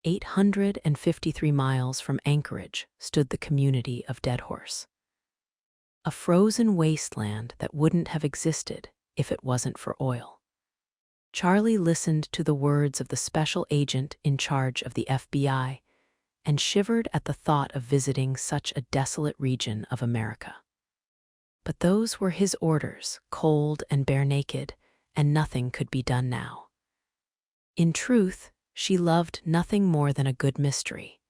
853 miles from Anchorage stood the community of Deadhorse. A frozen wasteland that wouldn't have existed if it wasn't for oil. Charlie listened to the words of the special agent in charge of the FBI and shivered at the thought of visiting such a desolate region of America. But those were his orders, cold and bare naked, and nothing could be done now. In truth, she loved nothing more than a good mystery.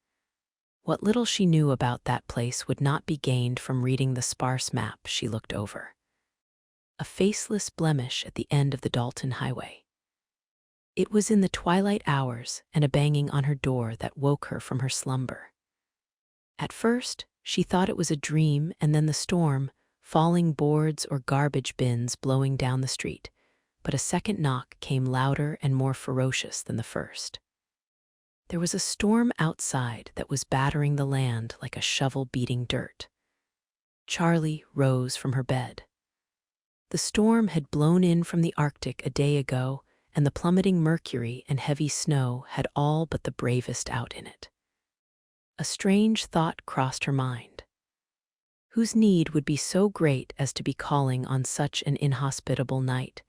What little she knew about that place would not be gained from reading the sparse map she looked over. A faceless blemish at the end of the Dalton Highway. It was in the twilight hours and a banging on her door that woke her from her slumber. At first, she thought it was a dream, and then the storm, falling boards or garbage bins blowing down the street, but a second knock came louder and more ferocious than the first. There was a storm outside that was battering the land like a shovel beating dirt. Charlie rose from her bed. The storm had blown in from the Arctic a day ago, and the plummeting mercury and heavy snow had all but the bravest out in it. A strange thought crossed her mind. Whose need would be so great as to be calling on such an inhospitable night,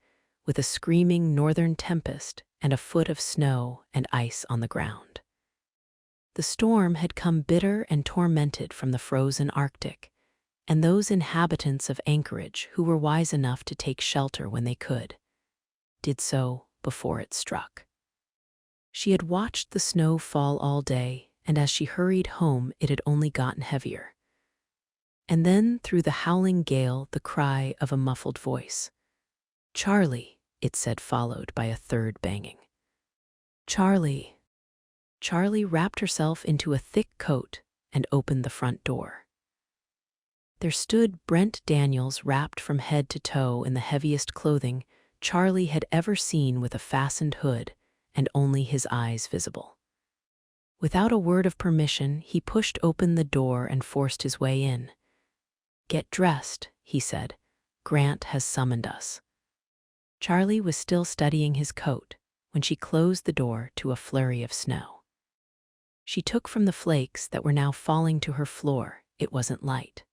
with a screaming northern tempest and a foot of snow and ice on the ground? The storm had come bitter and tormented from the frozen Arctic, and those inhabitants of Anchorage who were wise enough to take shelter when they could, did so before it struck. She had watched the snow fall all day, and as she hurried home it had only gotten heavier. And then, through the howling gale, the cry of a muffled voice. "Charlie," it said, followed by a third banging. "Charlie." Charlie wrapped herself into a thick coat and opened the front door. There stood Brent Daniels, wrapped from head to toe in the heaviest clothing Charlie had ever seen, with a fastened hood and only his eyes visible. Without a word of permission, he pushed open the door and forced his way in. "Get dressed," he said. "Grant has summoned us." Charlie was still studying his coat when she closed the door to a flurry of snow. She took from the flakes that were now falling to her floor. It wasn't light.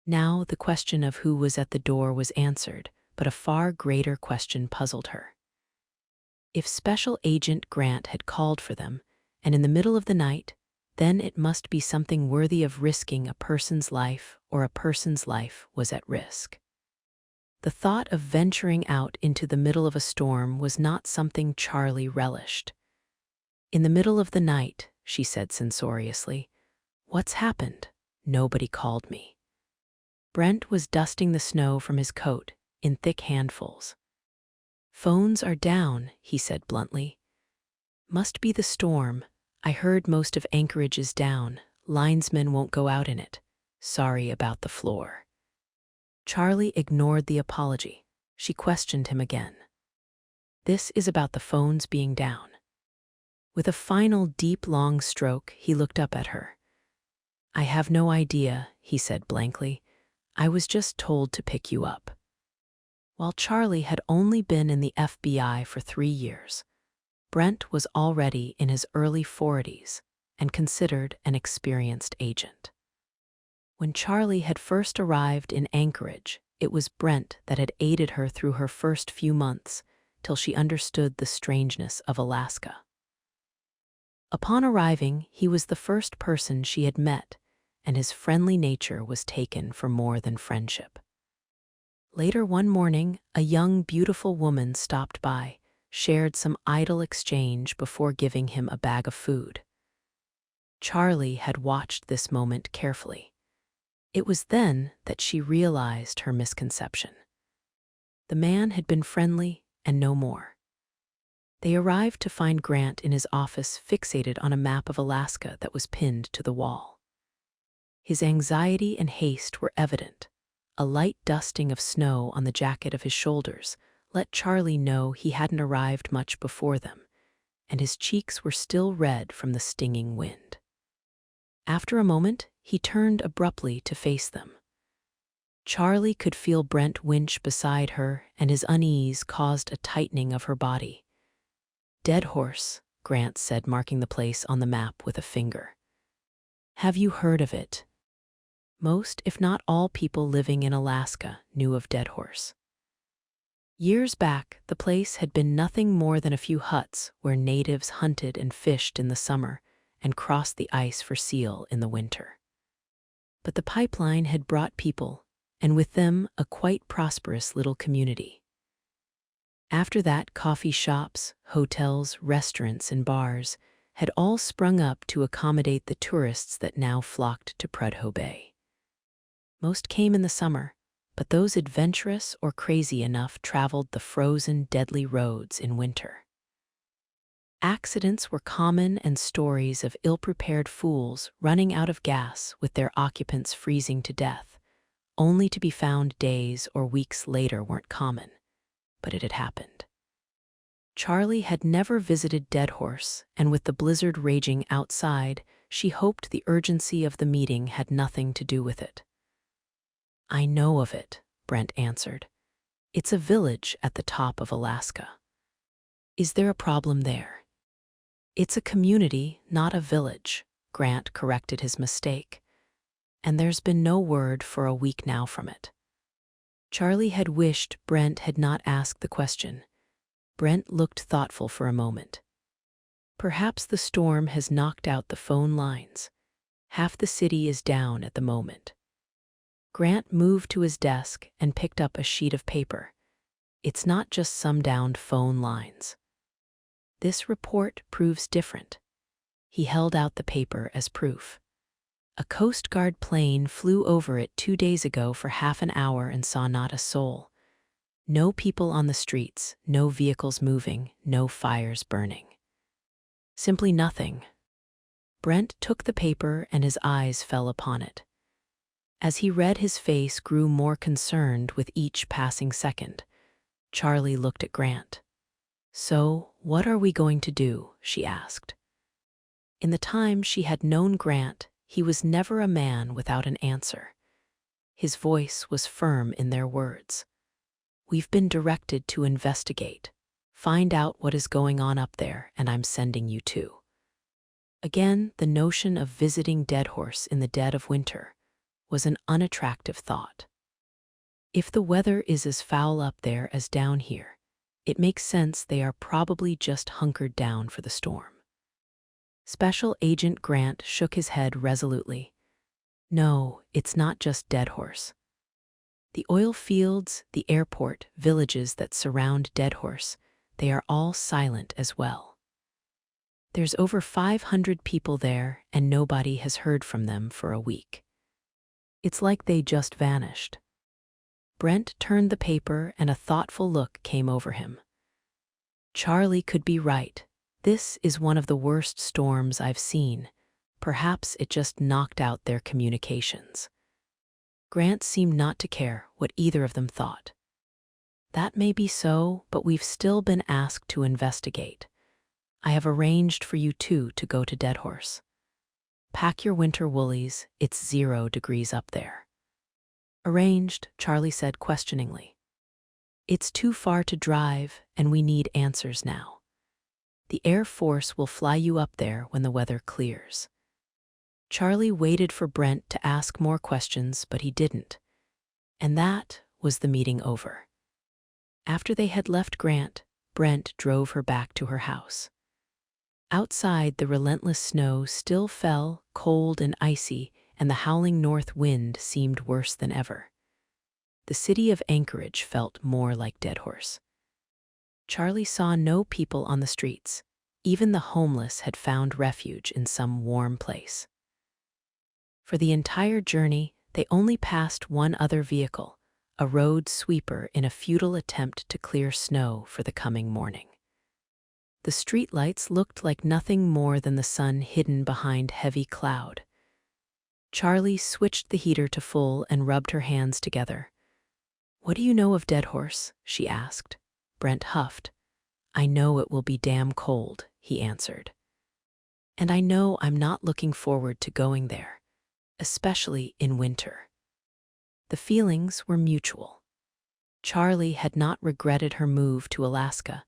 Now the question of who was at the door was answered, but a far greater question puzzled her. If Special Agent Grant had called for them, and in the middle of the night, then it must be something worthy of risking a person's life, or a person's life was at risk. The thought of venturing out into the middle of a storm was not something Charlie relished. "In the middle of the night," she said censoriously. "What's happened? Nobody called me." Brent was dusting the snow from his coat in thick handfuls. "Phones are down," he said bluntly. "Must be the storm. I heard most of Anchorage is down. Linesmen won't go out in it. Sorry about the floor." Charlie ignored the apology. She questioned him again. "This is about the phones being down." With a final deep, long stroke, he looked up at her. "I have no idea," he said blankly. "I was just told to pick you up." While Charlie had only been in the FBI for 3 years, Brent was already in his early 40s and considered an experienced agent. When Charlie had first arrived in Anchorage, it was Brent that had aided her through her first few months till she understood the strangeness of Alaska. Upon arriving, he was the first person she had met, and his friendly nature was taken for more than friendship. Later one morning, a young, beautiful woman stopped by, shared some idle exchange before giving him a bag of food. Charlie had watched this moment carefully. It was then that she realized her misconception. The man had been friendly and no more. They arrived to find Grant in his office, fixated on a map of Alaska that was pinned to the wall. His anxiety and haste were evident. A light dusting of snow on the jacket of his shoulders let Charlie know he hadn't arrived much before them, and his cheeks were still red from the stinging wind. After a moment, he turned abruptly to face them. Charlie could feel Brent winch beside her, and his unease caused a tightening of her body. Deadhorse, Grant said, marking the place on the map with a finger. Have you heard of it? Most, if not all, people living in Alaska knew of Dead Horse. Years back, the place had been nothing more than a few huts where natives hunted and fished in the summer and crossed the ice for seal in the winter. But the pipeline had brought people, and with them a quite prosperous little community. After that, coffee shops, hotels, restaurants, and bars had all sprung up to accommodate the tourists that now flocked to Prudhoe Bay. Most came in the summer, but those adventurous or crazy enough traveled the frozen, deadly roads in winter. Accidents were common, and stories of ill-prepared fools running out of gas with their occupants freezing to death, only to be found days or weeks later, weren't common, but it had happened. Charlie had never visited Dead Horse, and with the blizzard raging outside, she hoped the urgency of the meeting had nothing to do with it. I know of it, Brent answered. It's a village at the top of Alaska. Is there a problem there? It's a community, not a village, Grant corrected his mistake. And there's been no word for a week now from it. Charlie had wished Brent had not asked the question. Brent looked thoughtful for a moment. Perhaps the storm has knocked out the phone lines. Half the city is down at the moment. Grant moved to his desk and picked up a sheet of paper. It's not just some downed phone lines. This report proves different. He held out the paper as proof. A Coast Guard plane flew over it 2 days ago for half an hour and saw not a soul. No people on the streets, no vehicles moving, no fires burning. Simply nothing. Brent took the paper and his eyes fell upon it. As he read, his face grew more concerned with each passing second. Charlie looked at Grant. So, what are we going to do? She asked. In the time she had known Grant, he was never a man without an answer. His voice was firm in their words. We've been directed to investigate. Find out what is going on up there, and I'm sending you too. Again, the notion of visiting Dead Horse in the dead of winter was an unattractive thought. If the weather is as foul up there as down here, it makes sense they are probably just hunkered down for the storm. Special Agent Grant shook his head resolutely. No, it's not just Dead Horse. The oil fields, the airport, villages that surround Dead Horse, they are all silent as well. There's over 500 people there, and nobody has heard from them for a week. It's like they just vanished. Brent turned the paper and a thoughtful look came over him. Charlie could be right. This is one of the worst storms I've seen. Perhaps it just knocked out their communications. Grant seemed not to care what either of them thought. That may be so, but we've still been asked to investigate. I have arranged for you two to go to Dead Horse. Pack your winter woolies, it's 0 degrees up there. Arranged, Charlie said questioningly. It's too far to drive, and we need answers now. The Air Force will fly you up there when the weather clears. Charlie waited for Brent to ask more questions, but he didn't. And that was the meeting over. After they had left Grant, Brent drove her back to her house. Outside, the relentless snow still fell, cold and icy, and the howling north wind seemed worse than ever. The city of Anchorage felt more like Dead Horse. Charlie saw no people on the streets. Even the homeless had found refuge in some warm place. For the entire journey, they only passed one other vehicle, a road sweeper in a futile attempt to clear snow for the coming morning. The streetlights looked like nothing more than the sun hidden behind heavy cloud. Charlie switched the heater to full and rubbed her hands together. What do you know of Dead Horse? She asked. Brent huffed. I know it will be damn cold, he answered. And I know I'm not looking forward to going there, especially in winter. The feelings were mutual. Charlie had not regretted her move to Alaska,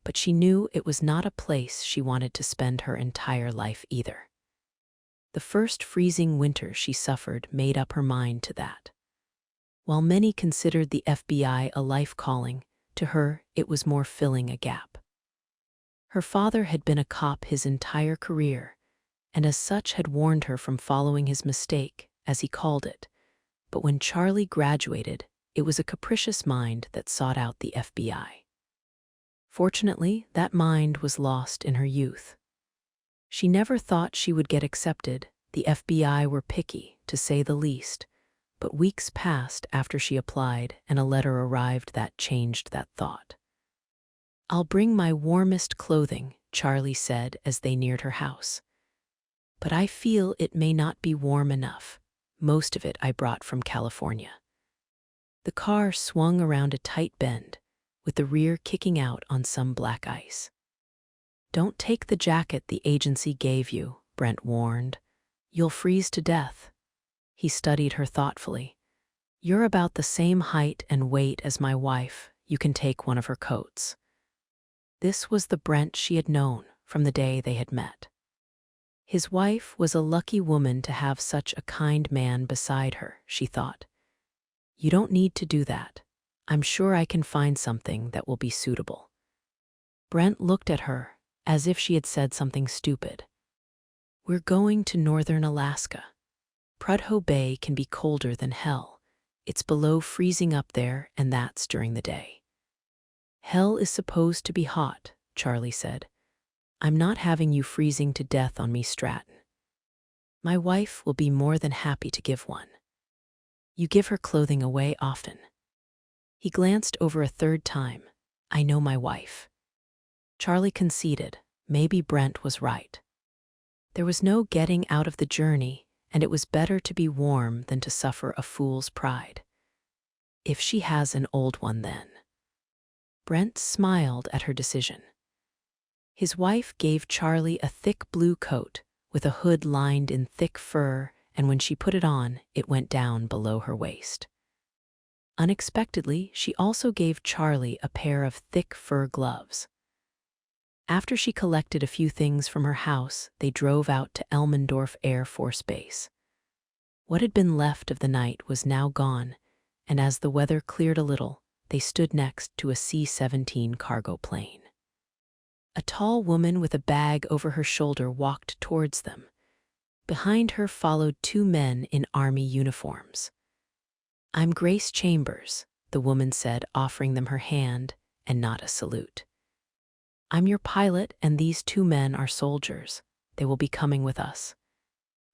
but she knew it was not a place she wanted to spend her entire life either. The first freezing winter she suffered made up her mind to that. While many considered the FBI a life calling, to her it was more filling a gap. Her father had been a cop his entire career, and as such had warned her from following his mistake, as he called it. But when Charlie graduated, it was a capricious mind that sought out the FBI. Fortunately, that mind was lost in her youth. She never thought she would get accepted. The FBI were picky, to say the least, but weeks passed after she applied and a letter arrived that changed that thought. "I'll bring my warmest clothing," Charlie said as they neared her house. "But I feel it may not be warm enough. Most of it I brought from California." The car swung around a tight bend, with the rear kicking out on some black ice. "Don't take the jacket the agency gave you," Brent warned. "You'll freeze to death." He studied her thoughtfully. "You're about the same height and weight as my wife. You can take one of her coats." This was the Brent she had known from the day they had met. His wife was a lucky woman to have such a kind man beside her, she thought. "You don't need to do that. I'm sure I can find something that will be suitable." Brent looked at her as if she had said something stupid. "We're going to northern Alaska. Prudhoe Bay can be colder than hell. It's below freezing up there, and that's during the day." "Hell is supposed to be hot," Charlie said. "I'm not having you freezing to death on me, Stratton." "My wife will be more than happy to give one." "You give her clothing away often." He glanced over a third time. "I know my wife." Charlie conceded. Maybe Brent was right. There was no getting out of the journey, and it was better to be warm than to suffer a fool's pride. "If she has an old one, then." Brent smiled at her decision. His wife gave Charlie a thick blue coat with a hood lined in thick fur, and when she put it on, it went down below her waist. Unexpectedly, she also gave Charlie a pair of thick fur gloves. After she collected a few things from her house, they drove out to Elmendorf Air Force Base. What had been left of the night was now gone, and as the weather cleared a little, they stood next to a C-17 cargo plane. A tall woman with a bag over her shoulder walked towards them. Behind her followed two men in Army uniforms. "I'm Grace Chambers," the woman said, offering them her hand and not a salute. "I'm your pilot, and these two men are soldiers. They will be coming with us.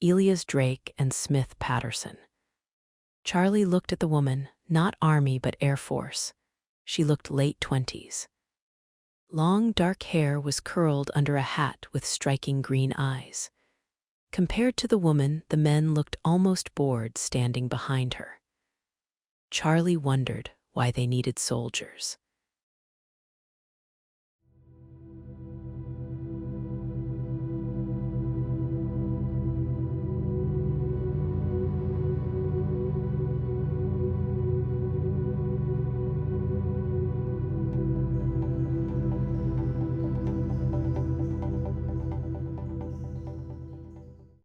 Elias Drake and Smith Patterson." Charlie looked at the woman, not Army but Air Force. She looked late 20s. Long dark hair was curled under a hat with striking green eyes. Compared to the woman, the men looked almost bored standing behind her. Charlie wondered why they needed soldiers.